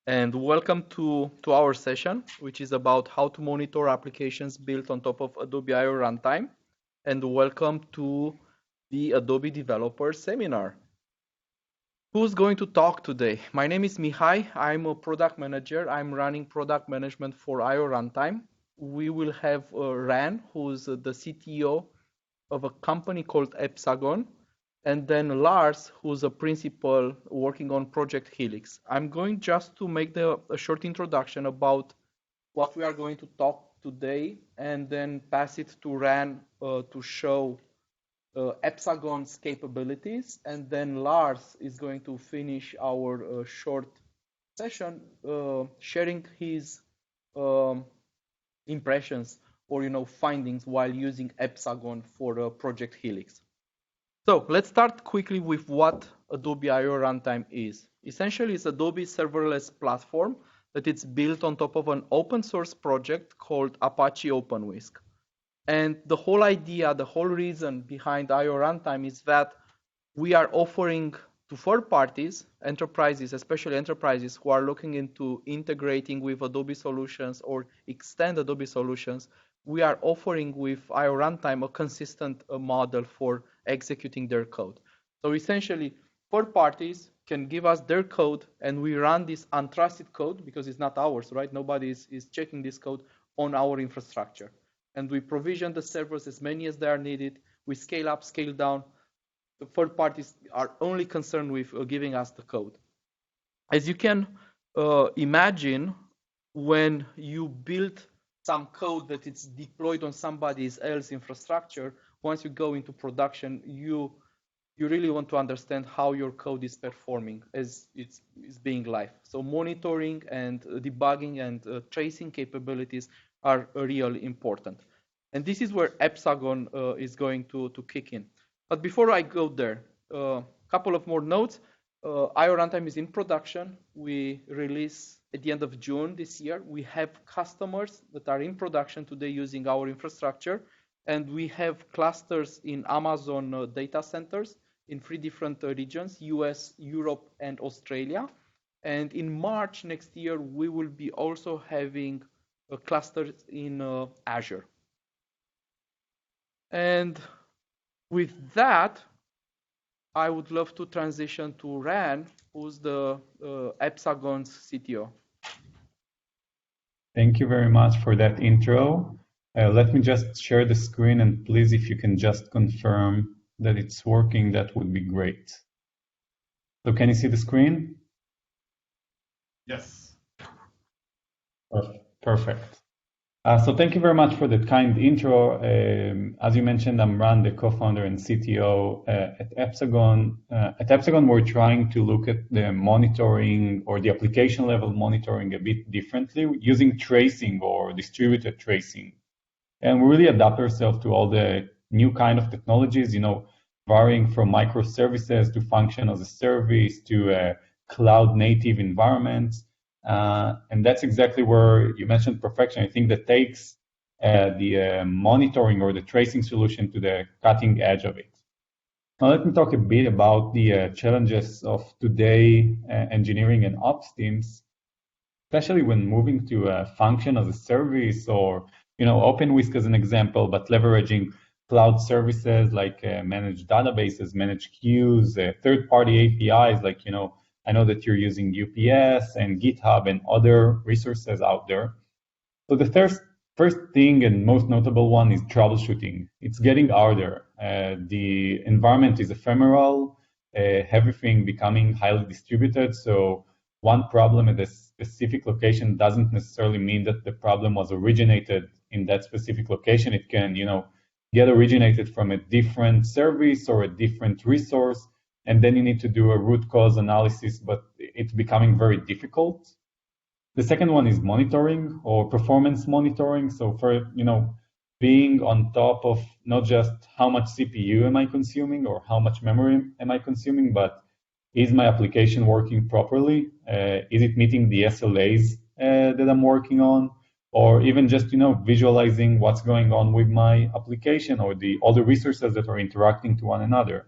and welcome to our session, which is about how to monitor applications built on top of Adobe I Runtime. And welcome to the Adobe Developer Seminar. Who's going to talk today? My name is Mihai. I'm a product manager. I'm running product management for IO Runtime. We will have Ran, who's the CTO of a company called Epsagon, and then Lars, who's a principal working on Project Helix. I'm going just to make a short introduction about what we are going to talk today, and then pass it to Ran to show Epsagon's capabilities, and then Lars is going to finish our short session sharing his um, impressions or findings while using Epsagon for Project Helix. So let's start quickly with what Adobe I/O Runtime is. Essentially, it's Adobe's serverless platform that it's built on top of an open source project called Apache OpenWhisk. And the whole idea, the whole reason behind I/O Runtime is that we are offering to third parties, enterprises, especially enterprises who are looking into integrating with Adobe solutions or extend Adobe solutions, we are offering with I/O Runtime a consistent model for executing their code. So essentially, third parties can give us their code, and we run this untrusted code because it's not ours, right? Nobody is checking this code on our infrastructure. And we provision the servers as many as they are needed. We scale up, scale down. The third parties are only concerned with giving us the code. As you can imagine, when you build some code that is deployed on somebody else's infrastructure, once you go into production, you really want to understand how your code is performing as it's being live. So monitoring and debugging and tracing capabilities are really important. And this is where Epsagon is going to kick in. But before I go there, a couple of more notes. I/O Runtime is in production. We release at the end of June this year. We have customers that are in production today using our infrastructure, and we have clusters in Amazon data centers in 3 different regions: US, Europe, and Australia. And in March next year, we will be also having clusters in Azure. And with that, I would love to transition to Ran, who's the Epsagon's CTO. Thank you very much for that intro. Let me just share the screen, and please, if you can just confirm that it's working, that would be great. So can you see the screen? Yes. Perfect. So thank you very much for the kind intro. As you mentioned, I'm Ran, the co-founder and CTO at Epsagon. At Epsagon, we're trying to look at the monitoring or the application level monitoring a bit differently using tracing or distributed tracing. And we really adapt ourselves to all the new kind of technologies, varying from microservices to function as a service to cloud native environments. And that's exactly where you mentioned perfection. I think that takes the monitoring or the tracing solution to the cutting edge of it. Now, let me talk a bit about the challenges of today engineering and ops teams, especially when moving to function as a service or, OpenWhisk as an example, but leveraging cloud services like managed databases, managed queues, third-party APIs like, I know that you're using UPS and GitHub and other resources out there. So the first thing and most notable one is troubleshooting. It's getting harder. The environment is ephemeral, everything becoming highly distributed. So one problem at a specific location doesn't necessarily mean that the problem was originated in that specific location. It can, get originated from a different service or a different resource. And then you need to do a root cause analysis, but it's becoming very difficult. The second one is monitoring or performance monitoring. So for, being on top of not just how much CPU am I consuming or how much memory am I consuming, but is my application working properly? Is it meeting the SLAs that I'm working on? Or even just, visualizing what's going on with my application or all the resources that are interacting to one another.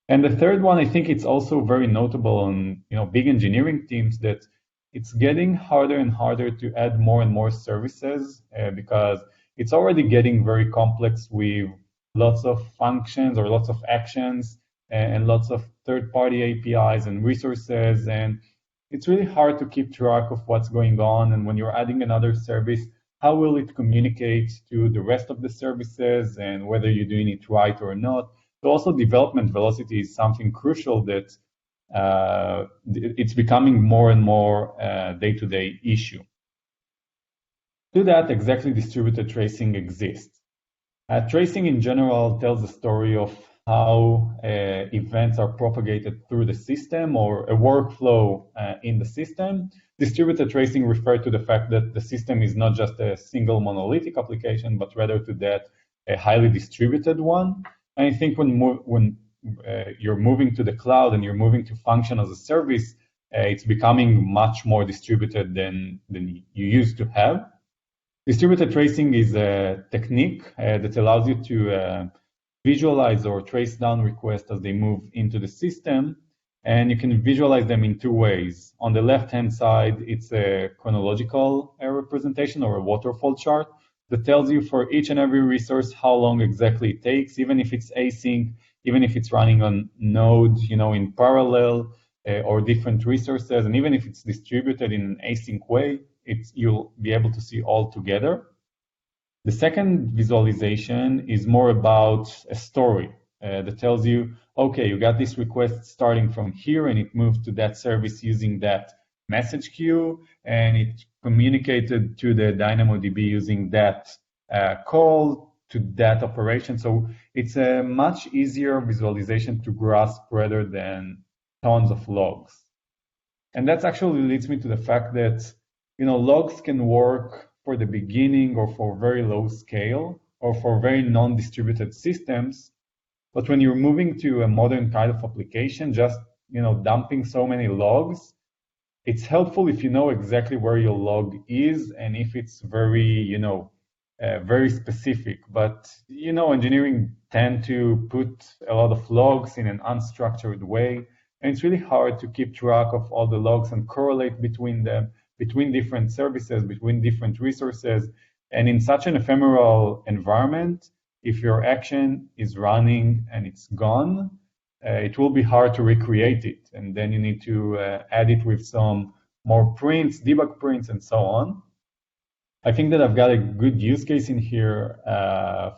And the third one, I think it's also very notable on big engineering teams that it's getting harder and harder to add more and more services because it's already getting very complex with lots of functions or lots of actions and lots of third-party APIs and resources. And it's really hard to keep track of what's going on. And when you're adding another service, how will it communicate to the rest of the services and whether you're doing it right or not? So also development velocity is something crucial that it's becoming more and more day-to-day issue. To that, exactly distributed tracing exists. Tracing in general tells the story of how events are propagated through the system or a workflow in the system. Distributed tracing refers to the fact that the system is not just a single monolithic application, but rather to that a highly distributed one. And I think when you're moving to the cloud and you're moving to function as a service, it's becoming much more distributed than you used to have. Distributed tracing is a technique that allows you to visualize or trace down requests as they move into the system. And you can visualize them in two ways. On the left-hand side, it's a chronological representation or a waterfall chart that tells you for each and every resource how long exactly it takes, even if it's async, even if it's running on node, in parallel or different resources, and even if it's distributed in an async way, you'll be able to see all together. The second visualization is more about a story that tells you, okay, you got this request starting from here and it moved to that service using that message queue, and it communicated to the DynamoDB using that call to that operation. So it's a much easier visualization to grasp rather than tons of logs. And that actually leads me to the fact that logs can work for the beginning or for very low scale or for very non-distributed systems. But when you're moving to a modern kind of application, just dumping so many logs, it's helpful if you know exactly where your log is and if it's very, very specific. But engineering tend to put a lot of logs in an unstructured way, and it's really hard to keep track of all the logs and correlate between them, between different services, between different resources. And in such an ephemeral environment, if your action is running and it's gone, it will be hard to recreate it. And then you need to add it with some more prints, debug prints, and so on. I think that I've got a good use case in here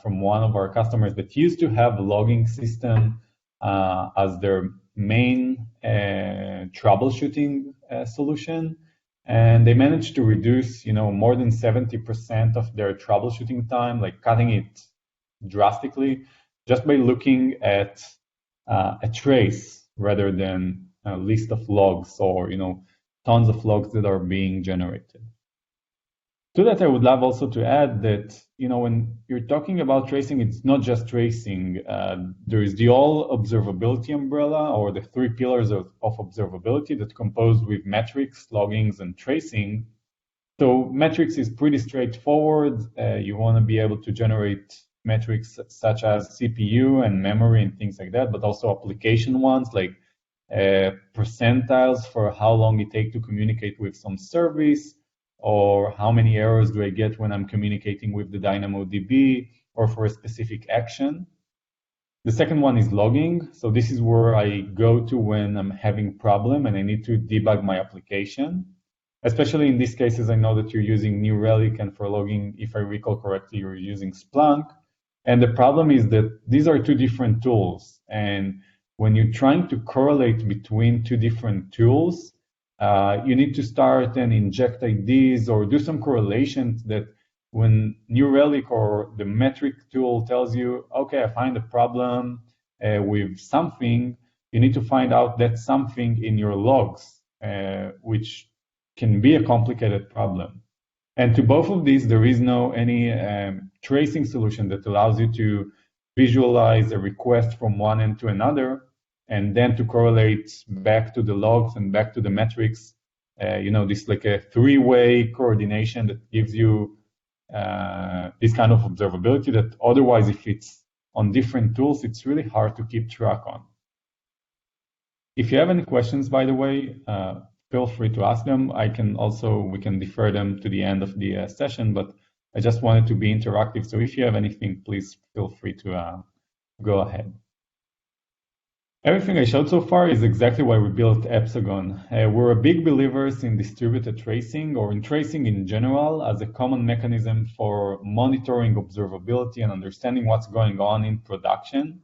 from one of our customers that used to have a logging system as their main troubleshooting solution. And they managed to reduce, more than 70% of their troubleshooting time, like cutting it drastically, just by looking at a trace rather than a list of logs or, tons of logs that are being generated. To that, I would love also to add that, when you're talking about tracing, it's not just tracing. There is the all observability umbrella, or the three pillars of observability that compose with metrics, loggings, and tracing. So metrics is pretty straightforward. You want to be able to generate metrics such as CPU and memory and things like that, but also application ones like percentiles for how long it takes to communicate with some service, or how many errors do I get when I'm communicating with the DynamoDB, or for a specific action. The second one is logging. So this is where I go to when I'm having problem and I need to debug my application. Especially in these cases, I know that you're using New Relic, and for logging, if I recall correctly, you're using Splunk. And the problem is that these are two different tools. And when you're trying to correlate between two different tools, you need to start and inject IDs or do some correlations that when New Relic or the metric tool tells you, okay, I find a problem with something, you need to find out that something in your logs, which can be a complicated problem. And to both of these, there is no any tracing solution that allows you to visualize a request from one end to another, and then to correlate back to the logs and back to the metrics. This like a three-way coordination that gives you this kind of observability that otherwise, if it's on different tools, it's really hard to keep track on. If you have any questions, by the way, feel free to ask them. We can defer them to the end of the session, but I just wanted to be interactive. So if you have anything, please feel free to go ahead. Everything I showed so far is exactly why we built Epsagon. We're big believers in distributed tracing, or in tracing in general, as a common mechanism for monitoring observability and understanding what's going on in production.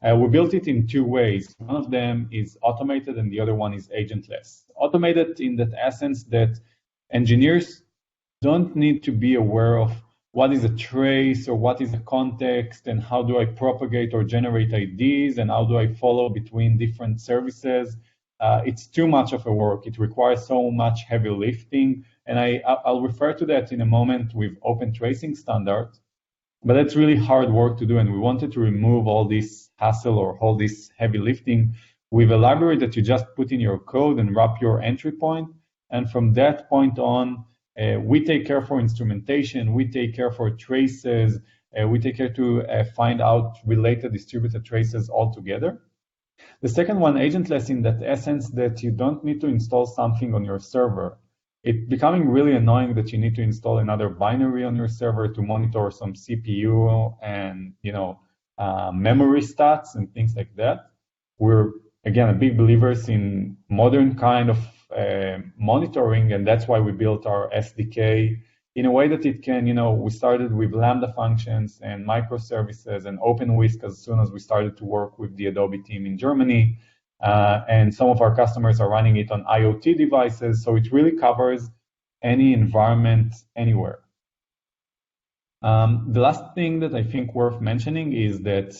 We built it in two ways. One of them is automated and the other one is agentless. Automated in that essence that engineers don't need to be aware of what is a trace or what is a context and how do I propagate or generate IDs and how do I follow between different services. It's too much of a work. It requires so much heavy lifting. And I'll refer to that in a moment with open tracing standards. But that's really hard work to do. And we wanted to remove all this hassle or all this heavy lifting with a library that you just put in your code and wrap your entry point. And from that point on, we take care for instrumentation, we take care for traces, we take care to find out related distributed traces altogether. The second one, agentless, in that essence that you don't need to install something on your server. It's becoming really annoying that you need to install another binary on your server to monitor some CPU and memory stats and things like that. We're, again, big believers in modern kind of monitoring, and that's why we built our SDK in a way that it can, we started with Lambda functions and microservices and OpenWhisk as soon as we started to work with the Adobe team in Germany. And some of our customers are running it on IoT devices, so it really covers any environment anywhere. The last thing that I think worth mentioning is that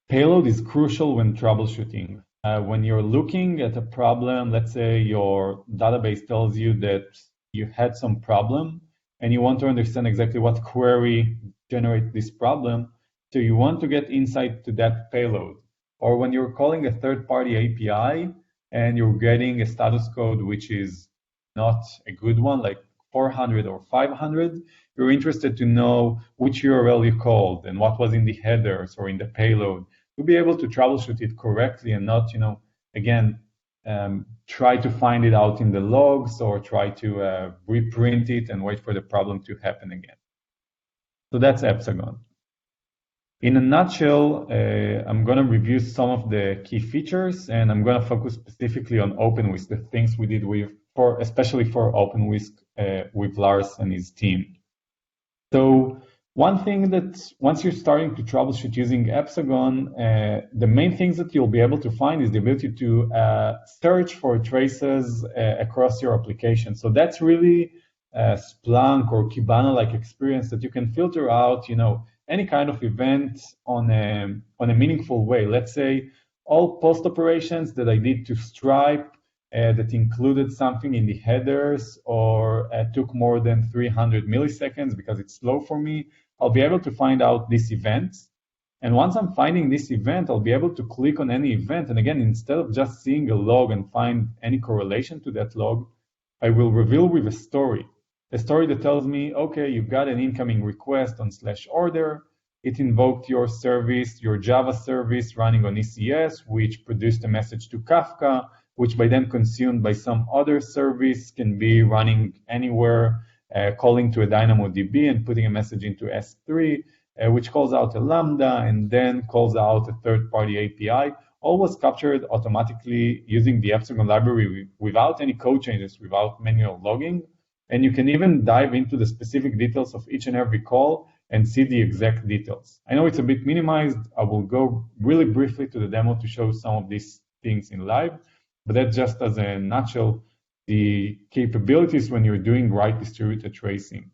payload is crucial when troubleshooting. When you're looking at a problem, let's say your database tells you that you had some problem and you want to understand exactly what query generates this problem, so you want to get insight to that payload. Or when you're calling a third-party API and you're getting a status code which is not a good one, like 400 or 500, you're interested to know which URL you called and what was in the headers or in the payload, to be able to troubleshoot it correctly and not, try to find it out in the logs or try to reprint it and wait for the problem to happen again. So that's Epsagon. In a nutshell, I'm going to review some of the key features, and I'm going to focus specifically on OpenWhisk, the things we did especially for OpenWhisk with Lars and his team. So one thing that once you're starting to troubleshoot using Epsagon, the main things that you'll be able to find is the ability to search for traces across your application. So that's really Splunk or Kibana-like experience that you can filter out, any kind of event on a meaningful way. Let's say all post operations that I did to Stripe that included something in the headers or took more than 300 milliseconds because it's slow for me, I'll be able to find out these events. And once I'm finding this event, I'll be able to click on any event. And again, instead of just seeing a log and find any correlation to that log, I will reveal with a story that tells me, okay, you got an incoming request on /order. It invoked your service, your Java service running on ECS, which produced a message to Kafka, which by then consumed by some other service, can be running anywhere, calling to a DynamoDB and putting a message into S3, which calls out a Lambda and then calls out a third-party API. All was captured automatically using the Epsagon library without any code changes, without manual logging. And you can even dive into the specific details of each and every call and see the exact details. I know it's a bit minimized. I will go really briefly to the demo to show some of these things in live, but that's just as a nutshell the capabilities when you're doing right distributed tracing.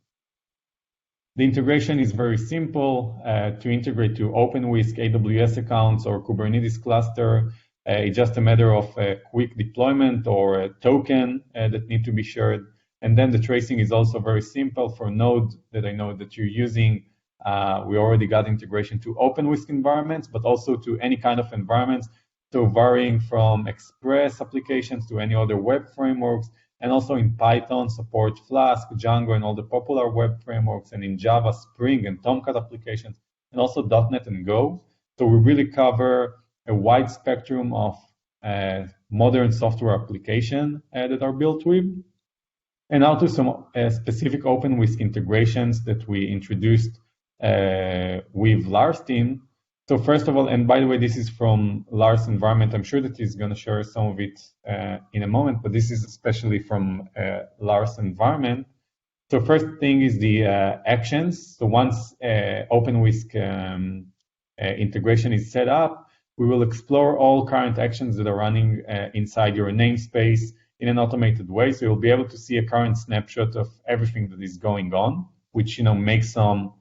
The integration is very simple. To integrate to OpenWhisk, AWS accounts, or Kubernetes cluster, it's just a matter of a quick deployment or a token that need to be shared. And then the tracing is also very simple for Node that I know that you're using. We already got integration to OpenWhisk environments, but also to any kind of environments. So varying from Express applications to any other web frameworks, and also in Python support Flask, Django, and all the popular web frameworks, and in Java, Spring and Tomcat applications, and also .NET and Go. So we really cover a wide spectrum of modern software application that are built with. And now to some specific OpenWhisk integrations that we introduced with Lars' team. So first of all, and by the way, this is from Lars' environment. I'm sure that he's going to share some of it in a moment, but this is especially from Lars' environment. So first thing is the actions. So once OpenWhisk integration is set up, we will explore all current actions that are running inside your namespace in an automated way. So you'll be able to see a current snapshot of everything that is going on, which makes some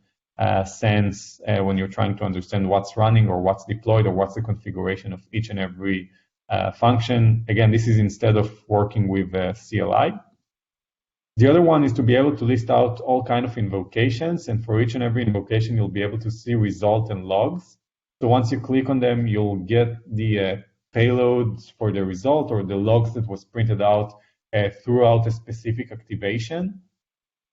sense when you're trying to understand what's running or what's deployed or what's the configuration of each and every function. Again, this is instead of working with CLI. The other one is to be able to list out all kind of invocations, and for each and every invocation, you'll be able to see result and logs. So once you click on them, you'll get the payloads for the result or the logs that was printed out throughout a specific activation.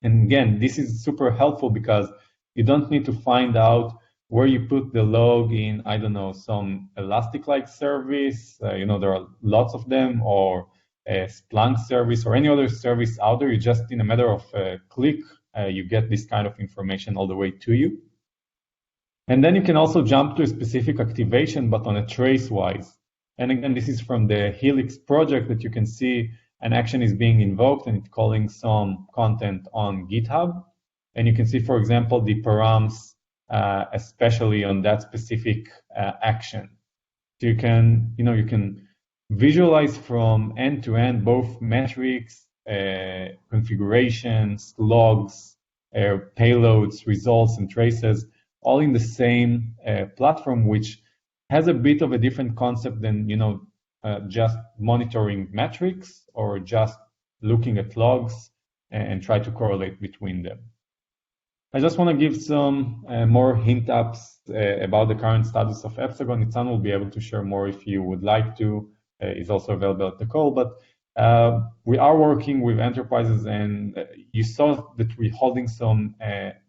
And again, this is super helpful because you don't need to find out where you put the log in, I don't know, some Elastic-like service, there are lots of them, or a Splunk service or any other service out there. You just, in a matter of a click, you get this kind of information all the way to you. And then you can also jump to a specific activation, but on a trace-wise. And again, this is from the Helix project that you can see an action is being invoked and it's calling some content on GitHub. And you can see, for example, the params, especially on that specific action. So you can visualize from end to end both metrics, configurations, logs, payloads, results, and traces, all in the same platform, which has a bit of a different concept than just monitoring metrics or just looking at logs and try to correlate between them. I just want to give some more hint ups about the current status of Epsagon. Itzan will be able to share more if you would like to. Is also available at the call, but we are working with enterprises, and you saw that we're holding some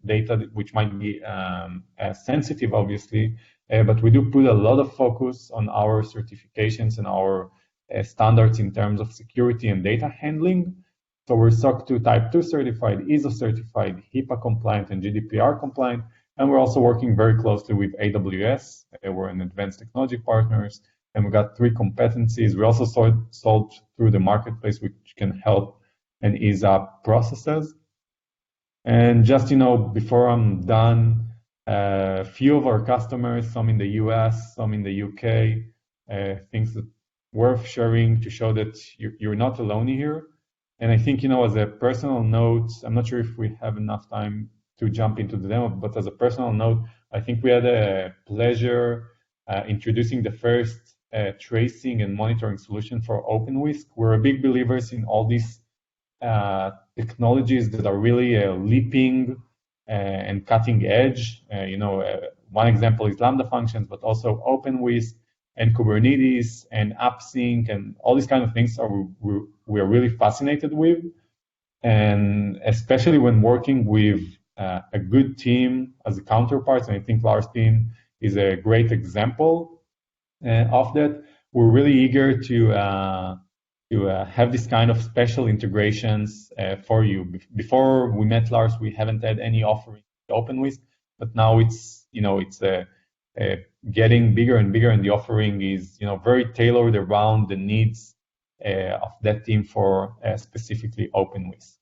data which might be sensitive, obviously, but we do put a lot of focus on our certifications and our standards in terms of security and data handling. So we're SOC 2 Type 2 certified, ISO certified, HIPAA compliant, and GDPR compliant, and we're also working very closely with AWS. We're an advanced technology partners, and we got 3 competencies. We also sold through the marketplace, which can help and ease up processes. And just, before I'm done, a few of our customers, some in the US, some in the UK, things that worth sharing to show that you're not alone here. And I think, as a personal note, I'm not sure if we have enough time to jump into the demo, but as a personal note, I think we had a pleasure introducing the first tracing and monitoring solution for OpenWhisk. We're big believers in all these technologies that are really leaping and cutting edge. One example is Lambda functions, but also OpenWhisk and Kubernetes and AppSync and all these kind of things we're really fascinated with. And especially when working with a good team as a counterparts, and I think Lars' team is a great example of that. We're really eager to have this kind of special integrations for you. Before we met Lars, we haven't had any offering OpenWhisk, but now it's getting bigger and bigger, and the offering is very tailored around the needs of that team for specifically OpenWhisk.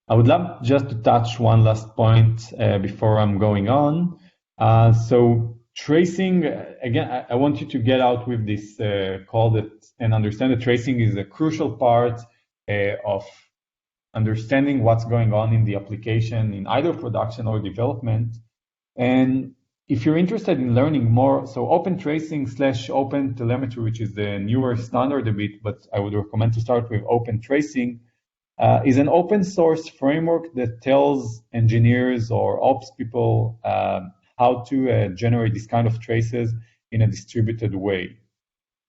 I would love just to touch one last point before I'm going on. So tracing, again, I want you to get out with this call and understand that tracing is a crucial part of understanding what's going on in the application in either production or development. And if you're interested in learning more, so OpenTracing/OpenTelemetry, which is the newer standard a bit, but I would recommend to start with OpenTracing, is an open source framework that tells engineers or ops people how to generate this kind of traces in a distributed way.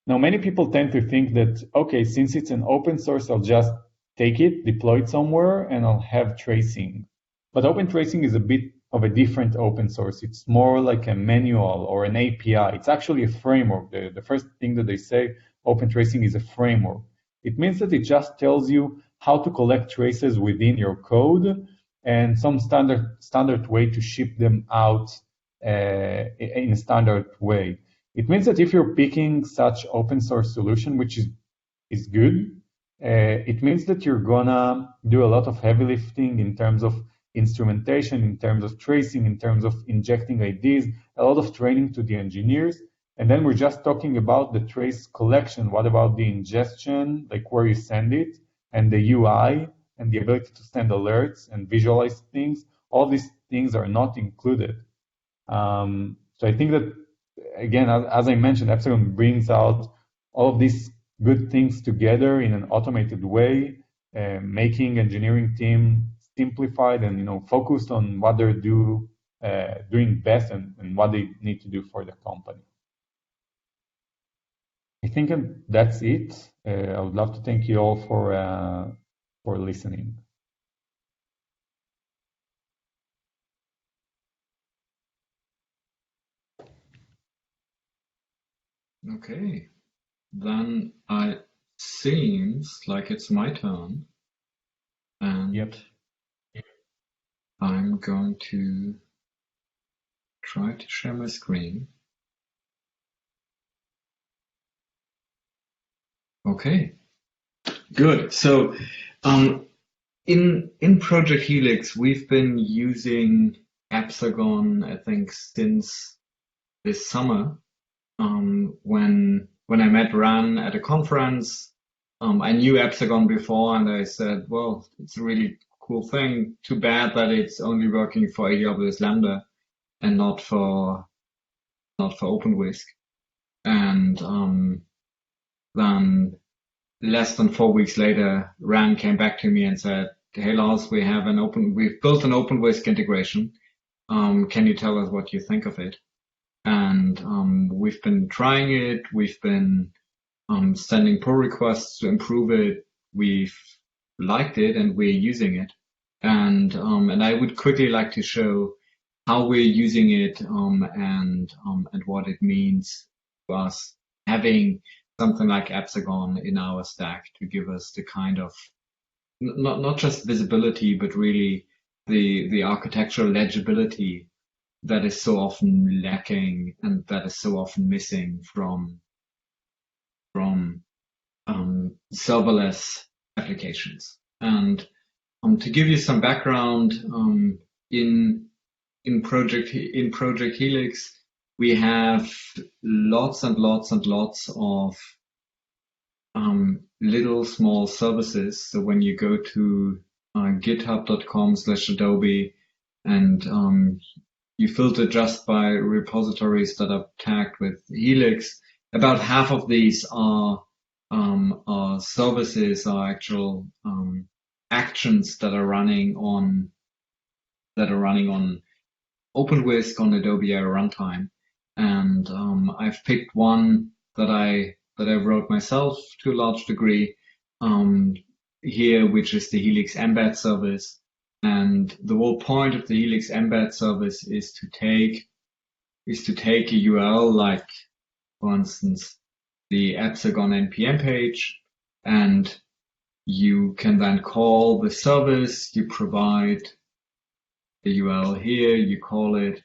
Now, many people tend to think that, okay, since it's an open source, I'll just take it, deploy it somewhere, and I'll have tracing. But open tracing is a bit of a different open source. It's more like a manual or an API. It's actually a framework. The first thing that they say, open tracing is a framework. It means that it just tells you how to collect traces within your code and some standard way to ship them out in a standard way. It means that if you're picking such open source solution, which is good, it means that you're gonna do a lot of heavy lifting in terms of instrumentation, in terms of tracing, in terms of injecting IDs, a lot of training to the engineers. And then we're just talking about the trace collection. What about the ingestion, like where you send it, and the UI, and the ability to send alerts and visualize things? All these things are not included. So I think that, again, as I mentioned, Epsagon brings out all of these good things together in an automated way, making engineering team simplified and focused on what they're doing best and what they need to do for the company. I think that's it. I would love to thank you all for listening. Okay, then it seems like it's my turn, and Yep. I'm going to try to share my screen. Okay, good. So in Project Helix, we've been using Epsagon, I think, since this summer. When I met Ran at a conference, I knew Epsagon before, and I said, well, it's a really cool thing. Too bad that it's only working for AWS Lambda and not for OpenWhisk. And then less than 4 weeks later, Ran came back to me and said, hey Lars, we've built an OpenWhisk integration. Can you tell us what you think of it? And we've been trying it. We've been sending pull requests to improve it. We've liked it and we're using it. And I would quickly like to show how we're using it and what it means to us having something like Epsagon in our stack to give us the kind of not just visibility, but really the architectural legibility that is so often lacking and that is so often missing from serverless applications. And to give you some background, in Project Helix, we have lots and lots and lots of little small services. So when you go to github.com/Adobe and you filter just by repositories that are tagged with Helix, about half of these are services, are actual actions that are running on OpenWhisk on Adobe I Runtime. And I've picked one that I wrote myself to a large degree here, which is the Helix embed service. And the whole point of the Helix embed service is to take a URL, like for instance the Epsagon npm page, and you can then call the service. You provide the URL here, you call it,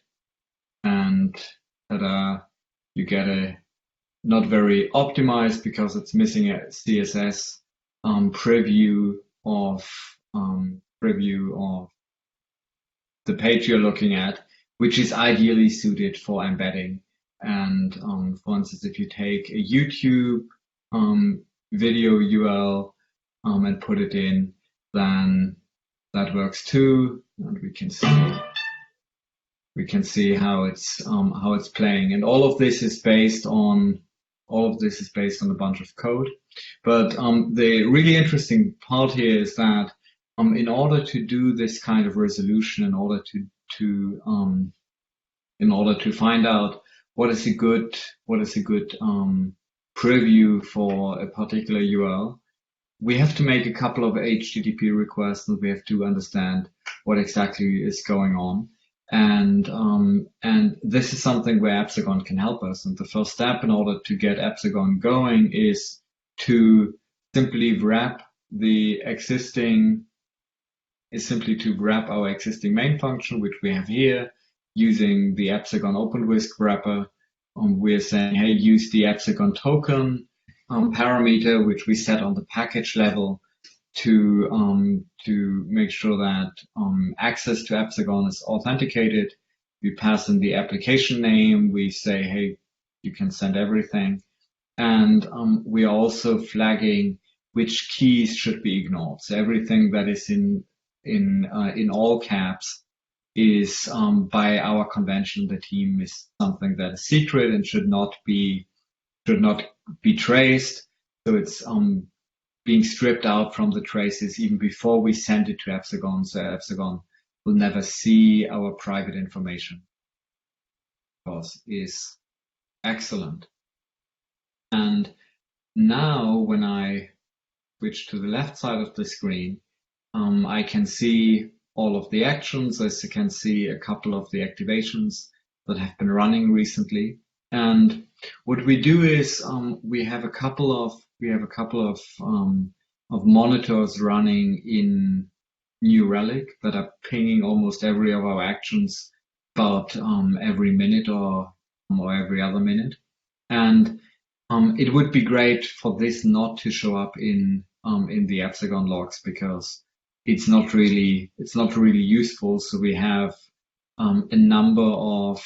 and you get a not very optimized, because it's missing a CSS preview of the page you're looking at, which is ideally suited for embedding. And for instance, if you take a YouTube video URL and put it in, then that works too, and we can see how it's playing. And all of this is based on a bunch of code. But the really interesting part here is that in order to do this kind of resolution, in order to find out what is a good preview for a particular URL, we have to make a couple of HTTP requests, and we have to understand what exactly is going on. And this is something where Epsagon can help us. And the first step in order to get Epsagon going is to simply wrap our existing main function, which we have here, using the Epsagon OpenWhisk wrapper. We're saying, hey, use the Epsagon token parameter, which we set on the package level, to make sure that access to Epsagon is authenticated. We pass in the application name. We say, hey, you can send everything. And we are also flagging which keys should be ignored. So everything that is in all caps is, by our convention, the team, is something that is secret and should not be traced. So it's being stripped out from the traces even before we send it to Epsagon. So Epsagon will never see our private information. Because is excellent. And now when I switch to the left side of the screen, I can see all of the actions. I can see a couple of the activations that have been running recently. And what we do is we have a couple of monitors running in New Relic that are pinging almost every of our actions about every minute or every other minute. And it would be great for this not to show up in the Epsagon logs, because it's not really useful. So we have a number of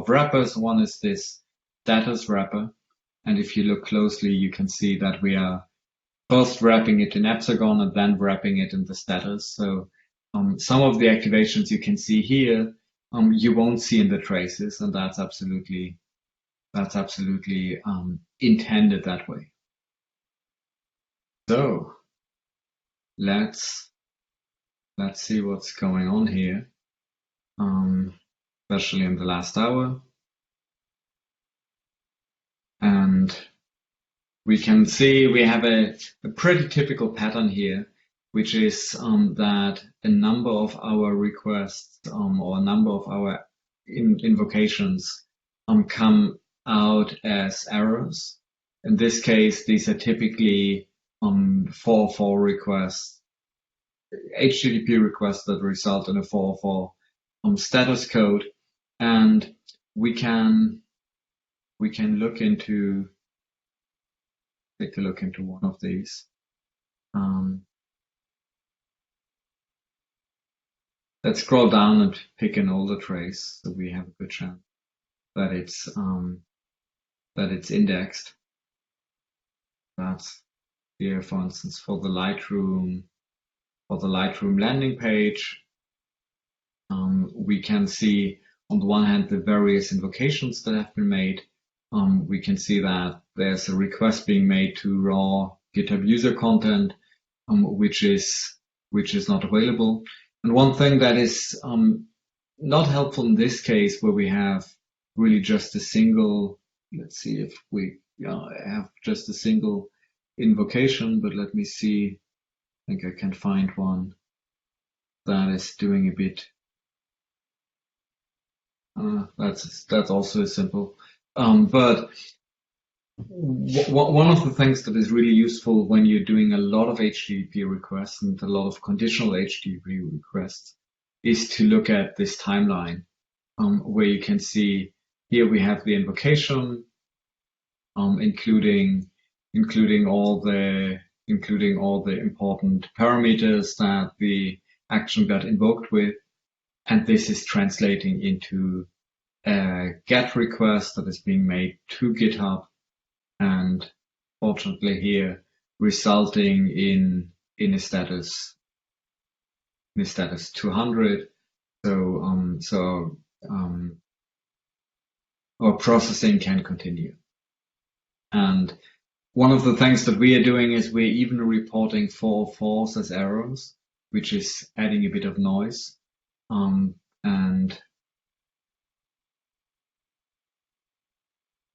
wrappers. One is this status wrapper, and if you look closely, you can see that we are first wrapping it in Epsagon and then wrapping it in the status. So some of the activations you can see here, you won't see in the traces, and that's absolutely intended that way. So let's see what's going on here, especially in the last hour. And we can see we have a pretty typical pattern here, which is that a number of our requests or a number of our invocations come out as errors. In this case, these are typically 404 requests, HTTP requests that result in a 404 status code, and we can take a look into one of these. Let's scroll down and pick an older trace, so we have a good chance that it's indexed. That's here, for instance, for the Lightroom landing page. We can see on the one hand the various invocations that have been made. We can see that there's a request being made to raw GitHub user content, which is not available. And one thing that is not helpful in this case, where we have really just a single, let's see if we have just a single invocation, but let me see. I think I can find one that is doing a bit. That's also simple. But one of the things that is really useful when you're doing a lot of HTTP requests and a lot of conditional HTTP requests is to look at this timeline, where you can see here we have the invocation, including all the important parameters that the action got invoked with, and this is translating into a GET request that is being made to GitHub, and fortunately here resulting in a status 200. So our processing can continue. And one of the things that we are doing is we're even reporting 404s as errors, which is adding a bit of noise. And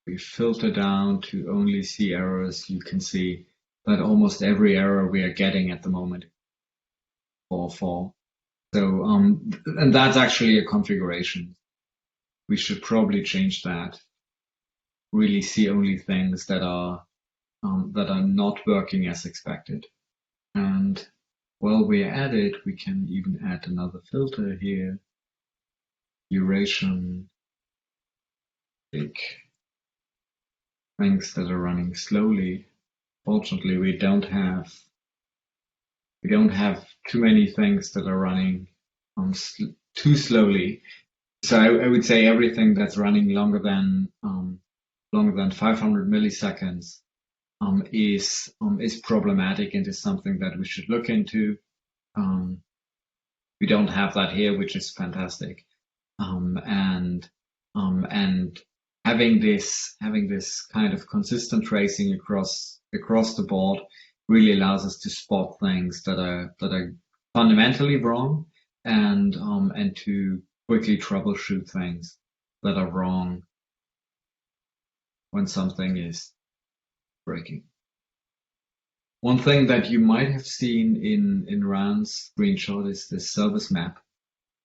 we filter down to only see errors. You can see that almost every error we are getting at the moment is 404. So, and that's actually a configuration. We should probably change that. Really see only things that are not working as expected. And while we're at it, we can even add another filter here. Duration, big things that are running slowly. Fortunately, we don't have too many things that are running too slowly. So I would say everything that's running longer than 500 milliseconds is problematic and is something that we should look into. We don't have that here, which is fantastic. And having this kind of consistent tracing across the board really allows us to spot things that are fundamentally wrong and to quickly troubleshoot things that are wrong when something is breaking. One thing that you might have seen in Ran's screenshot is this service map,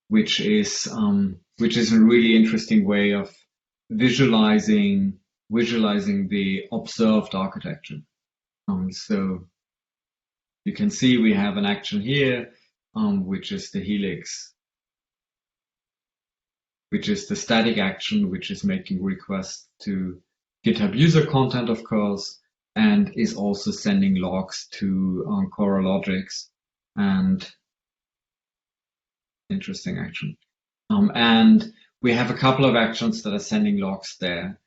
which is a really interesting way of visualizing the observed architecture. So you can see we have an action here, which is the Helix, which is the static action, which is making requests to GitHub user content, of course, and is also sending logs to CoralLogix. And interesting action. And we have a couple of actions that are sending logs there.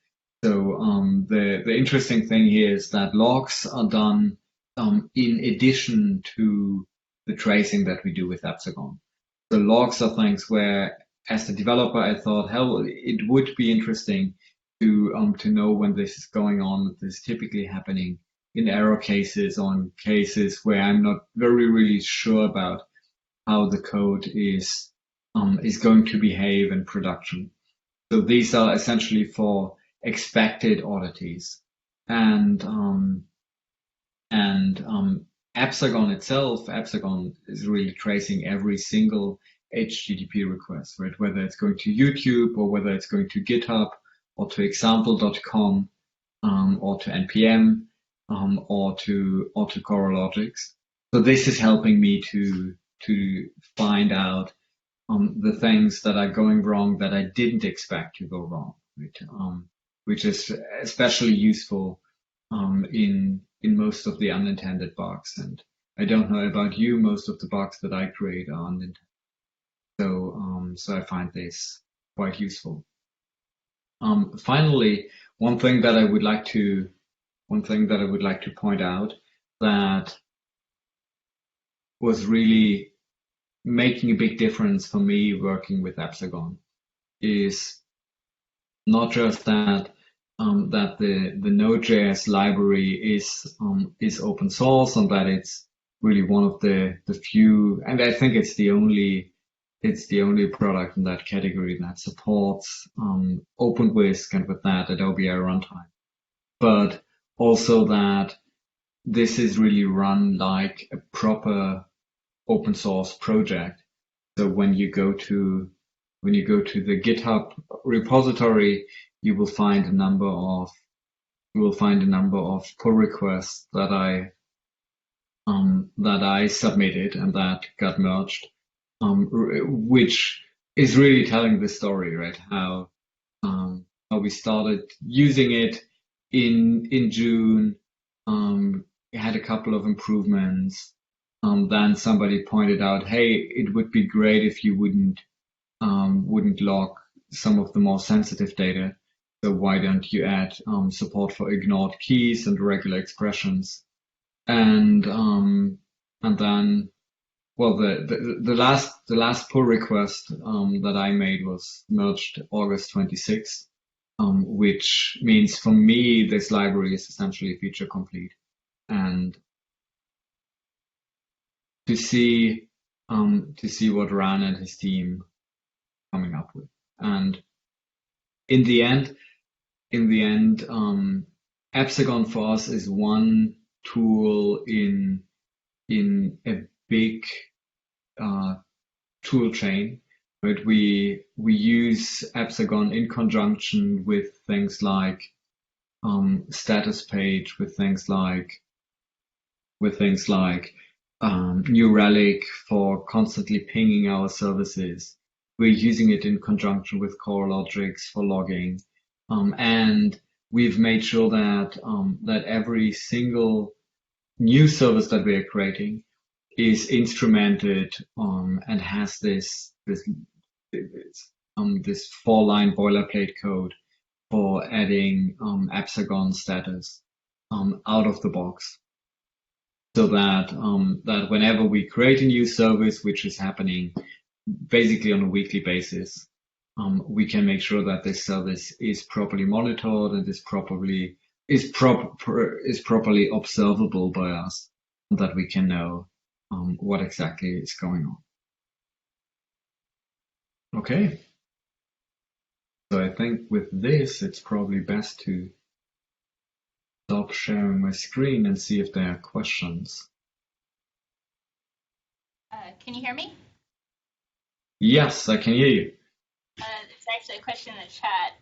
So the interesting thing here is that logs are done in addition to the tracing that we do with Epsagon. The logs are things where, as the developer, I thought, hell, it would be interesting to know when this is going on. This is typically happening in error cases, on cases where I'm not really sure about how the code is going to behave in production. So these are essentially for expected oddities, and Epsagon itself, Epsagon is really tracing every single HTTP request, right? Whether it's going to YouTube or whether it's going to GitHub or to example.com or to npm or to CoralLogix. So this is helping me to find out the things that are going wrong that I didn't expect to go wrong, right? Which is especially useful in most of the unintended bugs. And I don't know about you, most of the bugs that I create are unintended. So I find this quite useful. Finally, one thing that I would like to point out that was really making a big difference for me working with Epsagon is not just that the Node.js library is open source and that it's really one of the few, and I think it's the only product in that category that supports OpenWhisk and with that Adobe I Runtime, but also that this is really run like a proper open source project. So when you go to the GitHub repository, you will find a number of pull requests that I submitted and that got merged, which is really telling the story, right? How we started using it in June, had a couple of improvements. Then somebody pointed out, hey, it would be great if you wouldn't log some of the more sensitive data. So why don't you add support for ignored keys and regular expressions? And then, well, the last pull request that I made was merged August 26th, which means for me this library is essentially feature complete. And to see what Ran and his team coming up with, and in the end, Epsagon for us is one tool in a big tool chain. Right? We use Epsagon in conjunction with things like status page, with things like New Relic for constantly pinging our services. We're using it in conjunction with CoreLogix for logging, and we've made sure that that every single new service that we are creating is instrumented and has this 4-line boilerplate code for adding Epsagon status out of the box, so that that whenever we create a new service, which is happening basically on a weekly basis, we can make sure that this service is properly monitored and is properly observable by us, and that we can know what exactly is going on. Okay. So I think with this, it's probably best to stop sharing my screen and see if there are questions. Can you hear me? Yes, I can hear you. There's actually a question in the chat.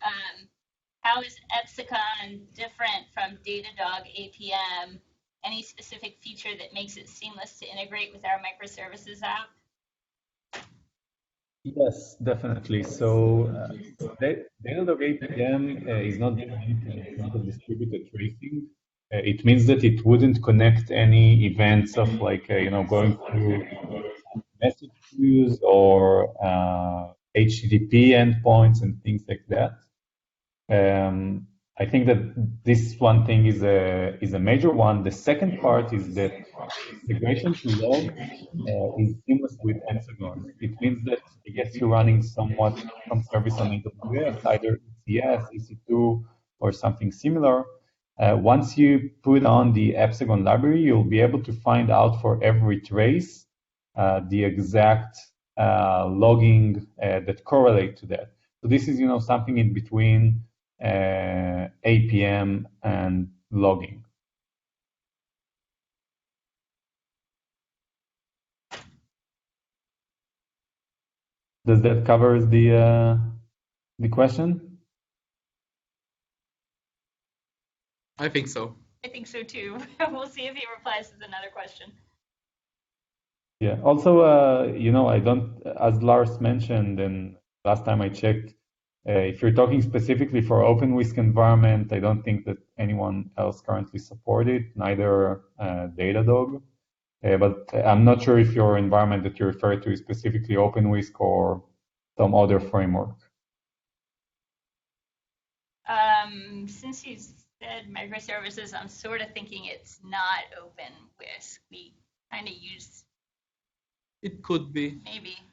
How is Epsagon different from Datadog APM? Any specific feature that makes it seamless to integrate with our microservices app? Yes, definitely. So Datadog APM is not distributed tracing. It means that it wouldn't connect any events of like going through message queues or HTTP endpoints and things like that. I think that this one thing is a major one. The second part is that integration to log is seamless with Epsagon. It means that I guess you're running some service on AWS, either ECS, EC2, or something similar. Once you put on the Epsagon library, you'll be able to find out for every trace the exact logging that correlate to that. So this is something in between APM and logging. Does that cover the question? I think so. I think so too. We'll see if he replies to another question. Yeah. Also, I don't, as Lars mentioned, and last time I checked, if you're talking specifically for OpenWhisk environment, I don't think that anyone else currently support it, neither Datadog. But I'm not sure if your environment that you refer to is specifically OpenWhisk or some other framework. Since you said microservices, I'm sort of thinking it's not OpenWhisk. We kind of use. It could be.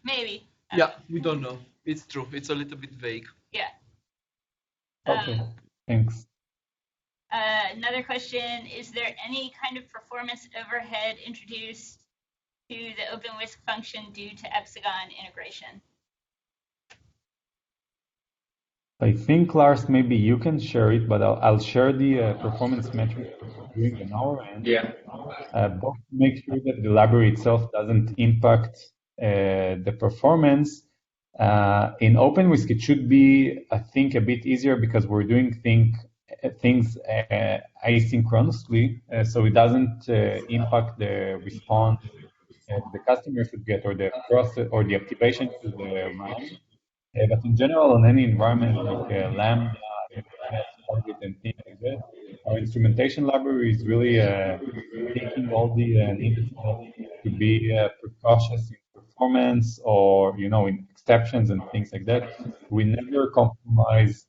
Maybe. Yeah, we don't know. It's true. It's a little bit vague. Yeah. Okay, thanks. Another question, is there any kind of performance overhead introduced to the OpenWhisk function due to Epsagon integration? I think, Lars, maybe you can share it, but I'll share the performance metrics we're doing on our end. Yeah. Both to make sure that the library itself doesn't impact the performance. In OpenWhisk, it should be, I think, a bit easier because we're doing things asynchronously, so it doesn't impact the response the customer should get or the process or the activation to the run. But in general, on any environment like Lambda, Target, and things like that, our instrumentation library is really taking all the needed to be precautious in performance or in exceptions and things like that. We never compromise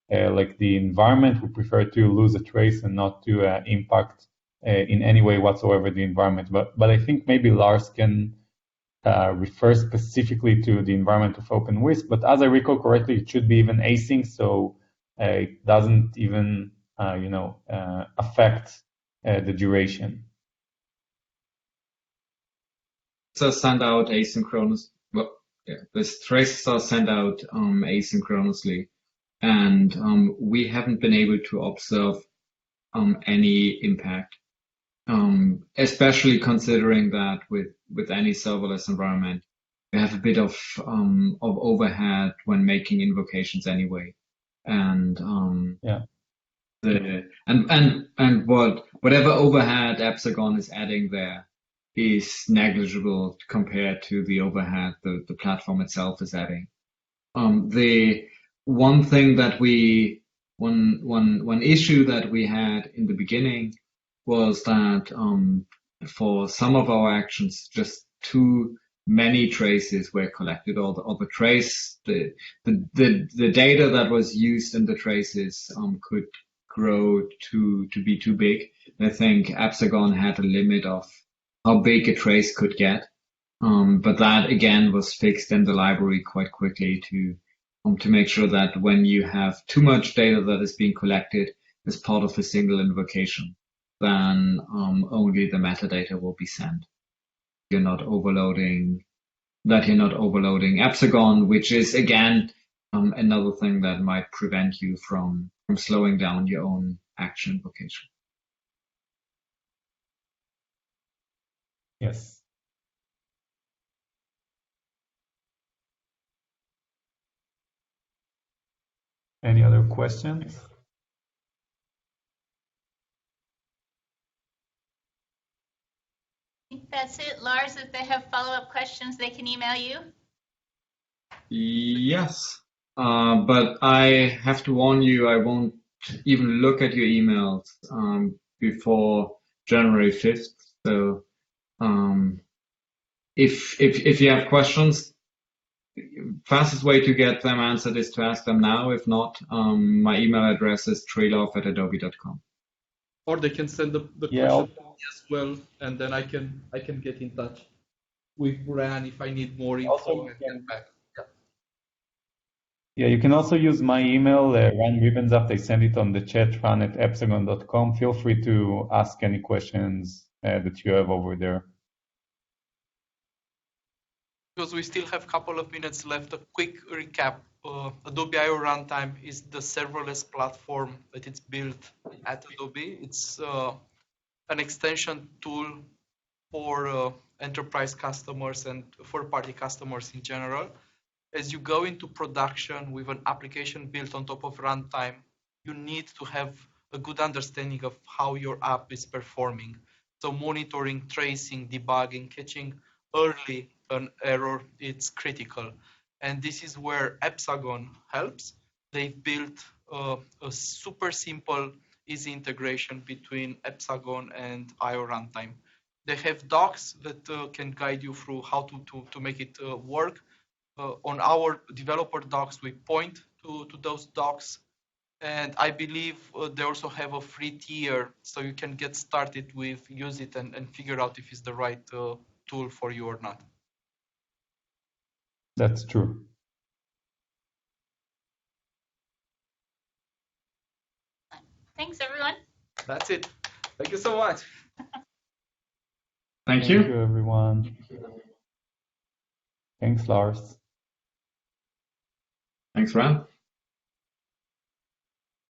like the environment. We prefer to lose a trace and not to impact in any way whatsoever the environment. But I think maybe Lars can refer specifically to the environment of OpenWhisk. But as I recall correctly, it should be even async, so it doesn't even affect the duration. So send out asynchronous. Well, yeah, this traces are sent out asynchronously, and we haven't been able to observe any impact, especially considering that with any serverless environment, you have a bit of overhead when making invocations anyway, and Yeah. Whatever overhead Epsagon is adding there is negligible compared to the overhead the platform itself is adding. The one thing that one issue that we had in the beginning was that for some of our actions, just too many traces were collected, or the data that was used in the traces could grow to be too big. I think Epsagon had a limit of how big a trace could get. But that again was fixed in the library quite quickly to make sure that when you have too much data that is being collected as part of a single invocation, then only the metadata will be sent. You're not overloading Epsagon, which is again another thing that might prevent you from slowing down your own action invocation. Yes. Any other questions? I think that's it. Lars, if they have follow-up questions, they can email you. Yes, but I have to warn you, I won't even look at your emails before January 5th. So if you have questions, fastest way to get them answered is to ask them now. If not, my email address is trailov@adobe.com. Or they can send the question as well, and then I can get in touch with Brian if I need more info and get back. Yeah, you can also use my email, Ran Ribbensap. I send it on the chat, ran@epsagon.com. Feel free to ask any questions that you have over there. Because we still have a couple of minutes left, a quick recap. Adobe I/O Runtime is the serverless platform that it's built at Adobe. It's an extension tool for enterprise customers and third-party customers in general. As you go into production with an application built on top of runtime, you need to have a good understanding of how your app is performing. So monitoring, tracing, debugging, catching early an error, it's critical. And this is where Epsagon helps. They've built a super simple, easy integration between Epsagon and I/O Runtime. They have docs that can guide you through how to make it work. On our developer docs, we point to those docs. And I believe they also have a free tier, so you can get started with, use it and figure out if it's the right tool for you or not. That's true. Thanks, everyone. That's it. Thank you so much. Thank you. Thank you, everyone. Thanks, Lars. Thanks, Ran.